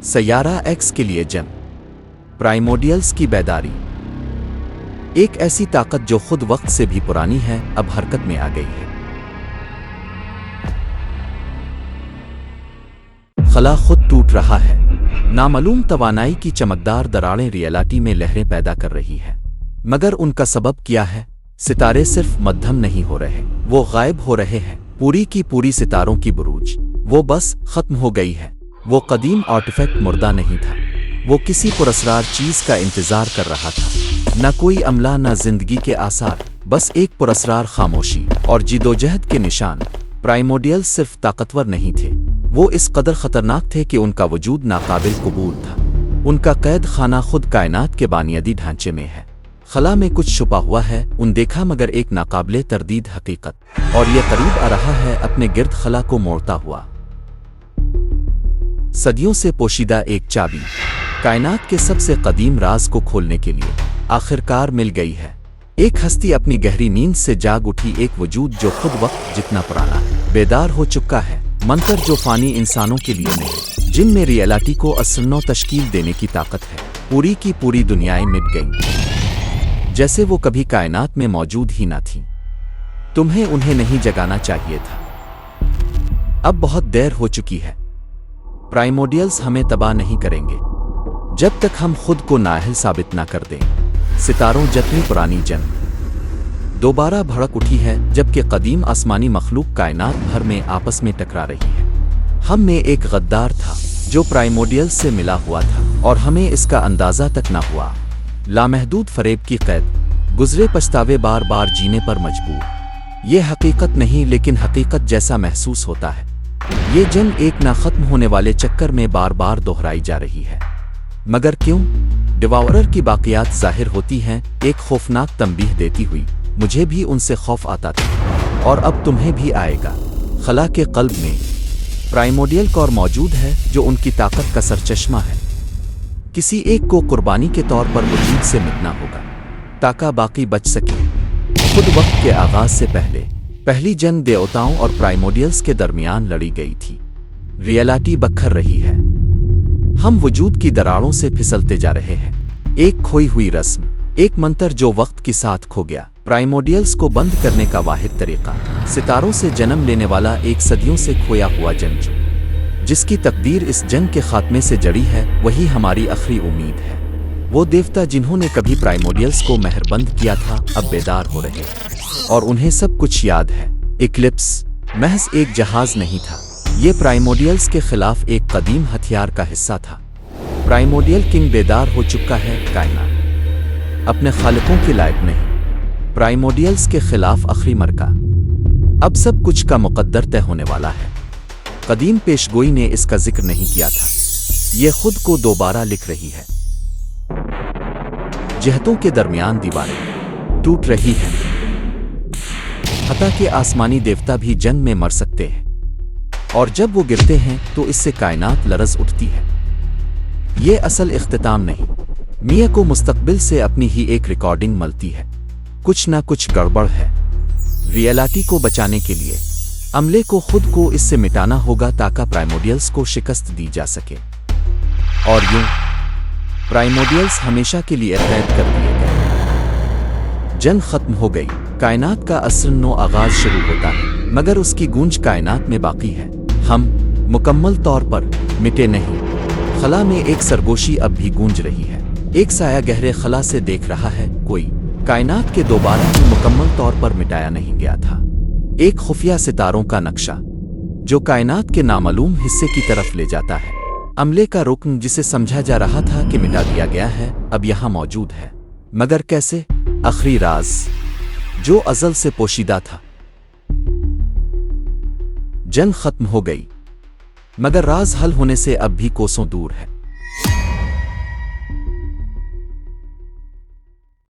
Saiyaara x के लिए जंग, प्राइमोडियल्स की बेदारी। एक ऐसी ताकत जो खुद वक्त से भी पुरानी है, अब हरकत में आ गई है। खला खुद टूट रहा है। नामालूम तवानाई की चमकदार दरारें रियलिटी में लहरें पैदा कर रही है, मगर उनका सबब क्या है? सितारे सिर्फ मध्यम नहीं हो रहे, वो गायब हो रहे हैं। पूरी की पूरी सितारों की बुरूज, वो बस खत्म हो गई है। वो कदीम आर्टिफैक्ट मुर्दा नहीं था, वो किसी पुरस्कार चीज का इंतजार कर रहा था। न कोई अमला, न जिंदगी के आसार, बस एक पुरस्कार खामोशी और जिदोजहद के निशान। प्राइमोडियल्स सिर्फ ताकतवर नहीं थे, वो इस कदर खतरनाक थे कि उनका वजूद नाकाबिल कबूल था। उनका कैद खाना खुद कायनात के बानियादी ढांचे में है। खला में कुछ छुपा हुआ है, देखा मगर एक नाकाबिले तरदीद हकीकत, और यह करीब आ रहा है अपने गिर्द खला को मोड़ता हुआ। सदियों से पोशीदा एक चाबी, कायनात के सबसे कदीम राज को खोलने के लिए आखिरकार मिल गई है। एक हस्ती अपनी गहरी नींद से जाग उठी, एक वजूद जो खुद वक्त जितना पुराना बेदार हो चुका है। मंत्र जो फानी इंसानों के लिए नहीं, जिनमें रियलिटी को असरनो तश्कील देने की ताकत है। पूरी की पूरी दुनियाएं मिट गईं, जैसे वो कभी कायनात में मौजूद ही ना थी। तुम्हें उन्हें नहीं जगाना चाहिए था, अब बहुत देर हो चुकी है। प्राइमोडियल्स हमें तबाह नहीं करेंगे जब तक हम खुद को नाअहल साबित ना कर दें। सितारों जतनी पुरानी जंग दोबारा भड़क उठी है, जबकि कदीम आसमानी मखलूक कायनात भर में आपस में टकरा रही है। हम में एक गद्दार था जो प्राइमोडियल्स से मिला हुआ था, और हमें इसका अंदाजा तक न हुआ। लामहदूद फरेब की कैद, गुजरे पछतावे बार बार जीने पर मजबूर। ये हकीकत नहीं, लेकिन हकीकत जैसा महसूस होता है। ये जंग एक ना खत्म होने वाले चक्कर में बार बार दोहराई जा रही है। मगर क्यों? डिवावरर की बाकियात जाहिर होती हैं, एक खौफनाक तंबीह देती हुई। मुझे भी उनसे खौफ आता था, और अब तुम्हें भी आएगा। खला के कल्ब में प्राइमोडियल कौर मौजूद है, जो उनकी ताकत का सरचश्मा है। किसी एक को कुर्बानी के तौर पर वजूद से मिटना होगा, ताकि बाकी बच सके। खुद वक्त के आगाज से पहली जंग देवताओं और प्राइमोडियल्स के दरमियान लड़ी गई थी। रियलिटी बखर रही है, हम वजूद की दरारों से फिसलते जा रहे हैं। एक खोई हुई रस्म, एक मंत्र जो वक्त के साथ खो गया। प्राइमोडियल्स को बंद करने का वाहिद तरीका, सितारों से जन्म लेने वाला एक सदियों से खोया हुआ जंग, जिसकी तकदीर इस जंग के खात्मे से जड़ी है। वही हमारी आखिरी उम्मीद है। वो देवता जिन्होंने कभी प्राइमोडियल्स को मेहरबंद किया था, अब बेदार हो रहे हैं, और उन्हें सब कुछ याद है। इक्लिप्स महज एक जहाज नहीं था, ये प्राइमोडियल्स के खिलाफ एक कदीम हथियार का हिस्सा था। प्राइमोडियल किंग बेदार हो चुका है, कायनात अपने खालिकों के लायक नहीं। प्राइमोडियल्स के खिलाफ आखिरी मरका, अब सब कुछ का मुकद्दर तय होने वाला है। कदीम पेशगोई ने इसका जिक्र नहीं किया था, ये खुद को दोबारा लिख रही है। जहतों के दरमियान दीवारें टूट रही हैं, हत्ता के आसमानी देवता भी जंग में मर सकते हैं, और जब वो गिरते हैं तो इससे कायनात लरज उठती है। ये असल इख्तिताम नहीं, मियां को मुस्तकबिल से अपनी ही एक रिकॉर्डिंग मिलती है। कुछ ना कुछ गड़बड़ है। रियलिटी को बचाने के लिए अमले को खुद को इससे मिटाना होगा, ताकि प्राइमोडियल्स को शिकस्त दी जा सके। और यूं प्राइमोडियल्स हमेशा के लिए कैद कर दिए गए। जंग खत्म हो गई, कायनात का असरनो आगाज शुरू होता है, मगर उसकी गूंज कायनात में बाकी है। हम मुकम्मल तौर पर मिटे नहीं। खला में एक सरगोशी अब भी गूंज रही है। एक साया गहरे खला से देख रहा है, कोई कायनात के दोबारा भी मुकम्मल तौर पर मिटाया नहीं गया था। एक खुफिया सितारों का नक्शा जो कायनात के नामालूम हिस्से की तरफ ले जाता है। अमले का रुकन जिसे समझा जा रहा था कि मिटा दिया गया है, अब यहाँ मौजूद है, मगर कैसे? आखिरी राज जो अजल से पोशीदा था। जंग खत्म हो गई, मगर राज हल होने से अब भी कोसों दूर है।